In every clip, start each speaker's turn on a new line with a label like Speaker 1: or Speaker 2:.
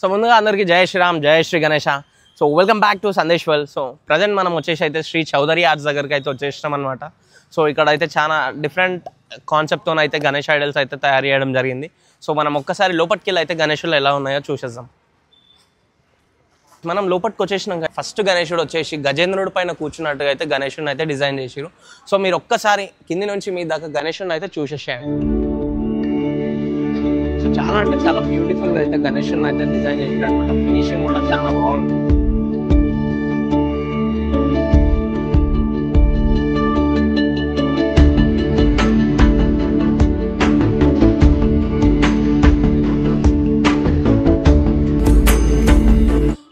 Speaker 1: So ముందుగా అందరికీ జై శ్రీరామ్, జై Shri Ganesha. So welcome back to Sandesh world. So present మనం వచ్చేసి అయితే శ్రీ చౌదరి ఆర్ట్స్ దగ్గరికి అయితే వచ్చేసినాం అనమాట. సో ఇక్కడ అయితే చాలా డిఫరెంట్ కాన్సెప్ట్తో అయితే గణేష్ ఐడల్స్ అయితే తయారు చేయడం జరిగింది. సో మనం ఒక్కసారి లోపలికి వెళ్ళి అయితే గణేషులు ఎలా ఉన్నాయో చూసేద్దాం. మనం లోపలికి వచ్చేసినాక ఫస్ట్ గణేశుడు వచ్చేసి గజేంద్రుడి పైన కూర్చున్నట్టుగా అయితే గణేశుడిని అయితే డిజైన్ చేసిరు. సో మీరు ఒక్కసారి కింది నుంచి మీ దాకా గణేశుడిని అయితే చూసేసేయండి. సో చాలా అంటే చాలా బ్యూటిఫుల్ గా అయితే గణేశుడిని అయితే డిజైన్ చేసిరు అనమాట. ఫినిషింగ్ కూడా చాలా బాగుంది.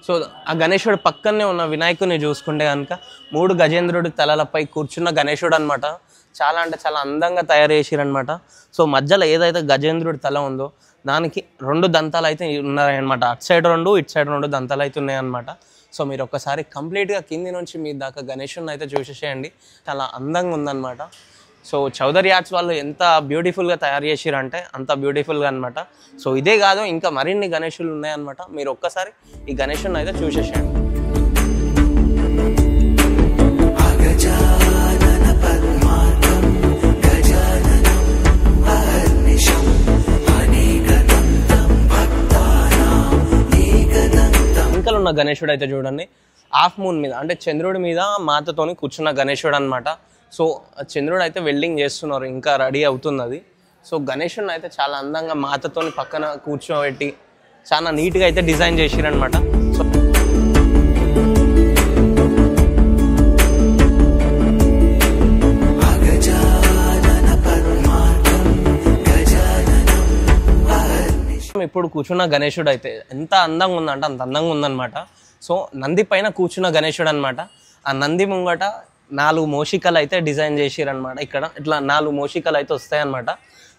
Speaker 1: సో ఆ గణేశుడు పక్కనే ఉన్న వినాయకుడిని చూసుకుంటే కనుక 3 గజేంద్రుడి తలలపై కూర్చున్న గణేశుడు అనమాట. చాలా అంటే చాలా అందంగా తయారు చేసిరనమాట. సో మధ్యలో ఏదైతే గజేంద్రుడి తల ఉందో దానికి 2 దంతాలు అయితే ఉన్నాయన్నమాట. అటు సైడ్ 2, ఇటు సైడ్ 2 దంతాలు అయితే ఉన్నాయన్నమాట. సో మీరు ఒక్కసారి కంప్లీట్గా కింది నుంచి మీ దాకా గణేశుడిని అయితే చూసేసేయండి. చాలా అందంగా ఉందన్నమాట. సో చౌదరి ఆర్ట్స్ వాళ్ళు ఎంత బ్యూటిఫుల్గా తయారు చేసిరంటే అంత బ్యూటిఫుల్గా అనమాట. సో ఇదే కాదు ఇంకా మరిన్ని గణేశులు ఉన్నాయన్నమాట. మీరు ఒక్కసారి ఈ గణేశుని అయితే చూసేసేయండి. వెనకాల ఉన్న గణేశుడు అయితే చూడండి హాఫ్ మూన్ మీద అంటే చంద్రుడి మీద మాతతోని కూర్చున్న గణేశుడు అనమాట. సో చంద్రుడు అయితే వెల్డింగ్ చేస్తున్నారు, ఇంకా రెడీ అవుతుంది అది. సో గణేశుడిని అయితే చాలా అందంగా మాతతోని పక్కన కూర్చోబెట్టి చాలా నీట్గా అయితే డిజైన్ చేసిరనమాట. సో ఇప్పుడు కూర్చున్న గణేశుడు అయితే ఎంత అందంగా ఉందంటే అంత అందంగా ఉందన్నమాట. సో నంది పైన కూర్చున్న గణేశుడు అనమాట. ఆ నంది ముంగట 4 మోషికలు అయితే డిజైన్ చేసిరనమాట. ఇక్కడ ఇట్లా 4 మోషికలు అయితే వస్తాయన్నమాట.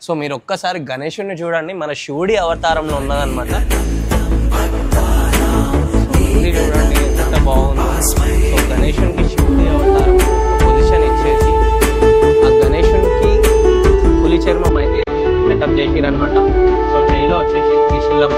Speaker 1: సో మీరు ఒక్కసారి గణేశుడిని చూడండి, మన శివుడి అవతారంలో ఉన్నదన్నమాట. చూడండి ఎంత బాగుంది. సో గణేశునికి శివుడి అవతారం పొజిషన్ ఇచ్చేసి ఆ గణేశునికి పులి చర్మం అయితే సెటప్ చేసిరనమాట. సో చేయిలో వచ్చేసి త్రిశూలం.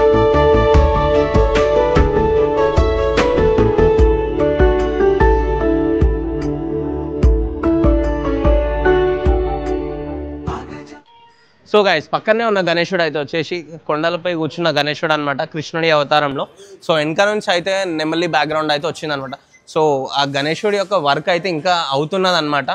Speaker 1: సో గైస్ పక్కనే ఉన్న గణేశుడు అయితే వచ్చేసి కొండలపై కూర్చున్న గణేశుడు అనమాట, కృష్ణుడి అవతారంలో. సో వెనక నుంచి అయితే నెమలి బ్యాక్గ్రౌండ్ అయితే వచ్చిందనమాట. సో ఆ గణేశుడి యొక్క వర్క్ అయితే ఇంకా అవుతున్నది అనమాట.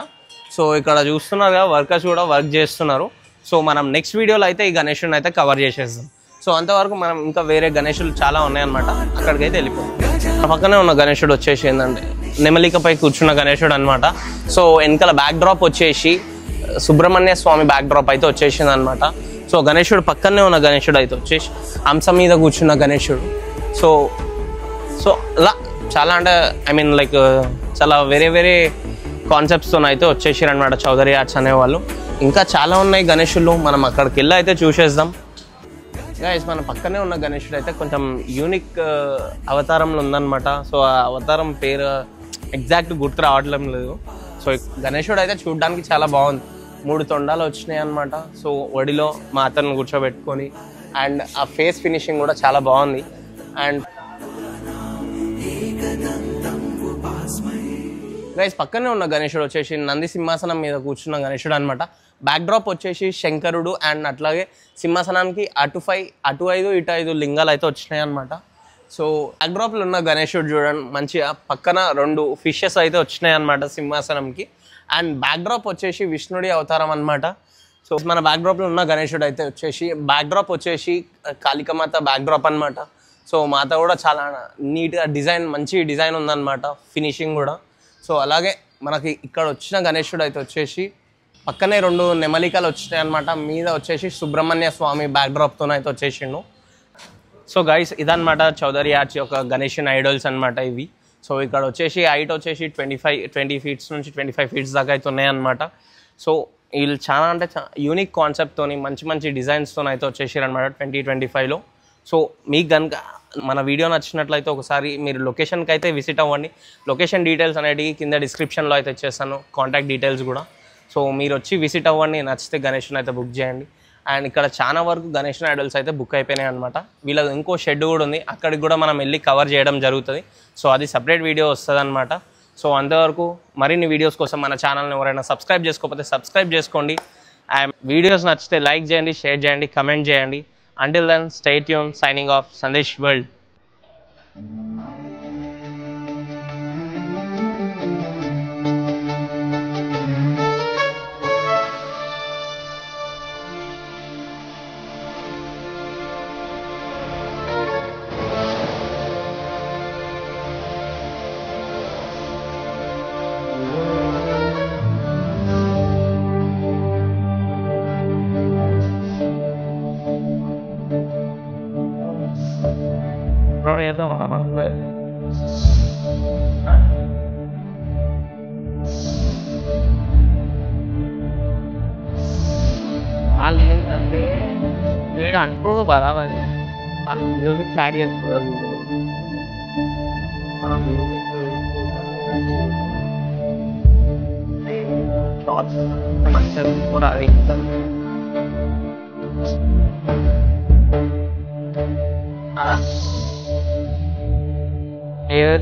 Speaker 1: సో ఇక్కడ చూస్తున్నారు కదా వర్కర్స్ కూడా వర్క్ చేస్తున్నారు. సో మనం నెక్స్ట్ వీడియోలో అయితే ఈ గణేశుడిని అయితే కవర్ చేసేస్తాం. సో అంతవరకు మనం ఇంకా వేరే గణేశులు చాలా ఉన్నాయన్నమాట, అక్కడికైతే వెళ్ళిపోతాం. పక్కనే ఉన్న గణేశుడు వచ్చేసి ఏంటంటే నెమలికపై కూర్చున్న గణేశుడు అనమాట. సో వెనకాల బ్యాక్ డ్రాప్ వచ్చేసి సుబ్రహ్మణ్య స్వామి బ్యాక్ డ్రాప్ అయితే వచ్చేసింది అనమాట. సో గణేశుడు పక్కనే ఉన్న గణేశుడు అయితే వచ్చేసి హంస మీద కూర్చున్న గణేశుడు. సో సో అలా చాలా అంటే ఐ మీన్ లైక్ చాలా వేరే వేరే కాన్సెప్ట్స్తో అయితే వచ్చేసారు అనమాట చౌదరి ఆర్ట్స్ అనేవాళ్ళు. ఇంకా చాలా ఉన్నాయి గణేశులు, మనం అక్కడికి వెళ్ళి అయితే చూసేద్దాం. గైస్ మన పక్కనే ఉన్న గణేశుడు అయితే కొంచెం యూనిక్ అవతారంలో ఉందన్నమాట. సో ఆ అవతారం పేరు ఎగ్జాక్ట్ గుర్తు రావట్లేదు లేదు. సో గణేశుడు అయితే చూడడానికి చాలా బాగుంది. 3 తొండాలు వచ్చినాయి అనమాట. సో ఒడిలో మాతను కూర్చోబెట్టుకొని అండ్ ఆ ఫేస్ ఫినిషింగ్ కూడా చాలా బాగుంది. అండ్ గైస్ పక్కనే ఉన్న గణేశుడు వచ్చేసి నంది సింహాసనం మీద కూర్చున్న గణేశుడు అనమాట. బ్యాక్ డ్రాప్ వచ్చేసి శంకరుడు అండ్ అట్లాగే సింహాసనానికి అటు 5 ఇటు 5 లింగాలు అయితే వచ్చినాయి అనమాట. సో బ్యాక్ డ్రాప్లో ఉన్న గణేశుడు చూడండి మంచిగా పక్కన 2 ఫిషెస్ అయితే వచ్చినాయి అనమాట సింహాసనంకి. అండ్ బ్యాక్ డ్రాప్ వచ్చేసి విష్ణుడి అవతారం అనమాట. సో మన బ్యాక్ డ్రాప్లో ఉన్న గణేశుడు అయితే వచ్చేసి బ్యాక్ డ్రాప్ వచ్చేసి కాళికామాత బ్యాక్ డ్రాప్ అనమాట. సో మాత కూడా చాలా నీట్గా డిజైన్ మంచి డిజైన్ ఉందన్నమాట, ఫినిషింగ్ కూడా. సో అలాగే మనకి ఇక్కడ వచ్చిన గణేశుడు అయితే వచ్చేసి పక్కనే 2 నెమలికలు వచ్చినాయి అనమాట. మీద వచ్చేసి సుబ్రహ్మణ్య స్వామి బ్యాక్ డ్రాప్తో అయితే వచ్చేసిండు. సో గైస్ ఇదన్నమాట చౌదరి ఆర్ట్స్ యొక్క గణేషన్ ఐడల్స్ అనమాట ఇవి. సో ఇక్కడ వచ్చేసి హైట్ వచ్చేసి 20 ఫీట్స్ నుంచి 25 ఫీట్స్ దాకా అయితే ఉన్నాయన్నమాట. సో వీళ్ళు చాలా అంటే యూనిక్ కాన్సెప్ట్తో మంచి మంచి డిజైన్స్తో అయితే వచ్చేసారు అనమాట 2025లో. సో మీకు కనుక మన వీడియో నచ్చినట్లయితే ఒకసారి మీరు లొకేషన్కి అయితే విజిట్ అవ్వండి. లొకేషన్ డీటెయిల్స్ అనేవి కింద డిస్క్రిప్షన్లో అయితే ఇచ్చేస్తాను, కాంటాక్ట్ డీటెయిల్స్ కూడా. సో మీరు వచ్చి విజిట్ అవ్వండి, నచ్చితే గణేష్ని అయితే బుక్ చేయండి. అండ్ ఇక్కడ చాలా వరకు గణేష్ ఐడల్స్ అయితే బుక్ అయిపోయినాయి అనమాట. వీళ్ళది ఇంకో షెడ్ కూడా ఉంది, అక్కడికి కూడా మనం వెళ్ళి కవర్ చేయడం జరుగుతుంది. సో అది సపరేట్ వీడియో వస్తుంది అనమాట. సో అంతవరకు మరిన్ని వీడియోస్ కోసం మన ఛానల్ని ఎవరైనా సబ్స్క్రైబ్ చేసుకోకపోతే సబ్స్క్రైబ్ చేసుకోండి. అండ్ వీడియోస్ నచ్చితే లైక్ చేయండి, షేర్ చేయండి, కమెంట్ చేయండి. Until then, stay tuned. Signing off, Sandesh World. Bro, ya tuh apa gue? Alih tapi dia kan pro banget. Pak, dia cari yang pro. Tot, macam orang itu. Ah. Ayo,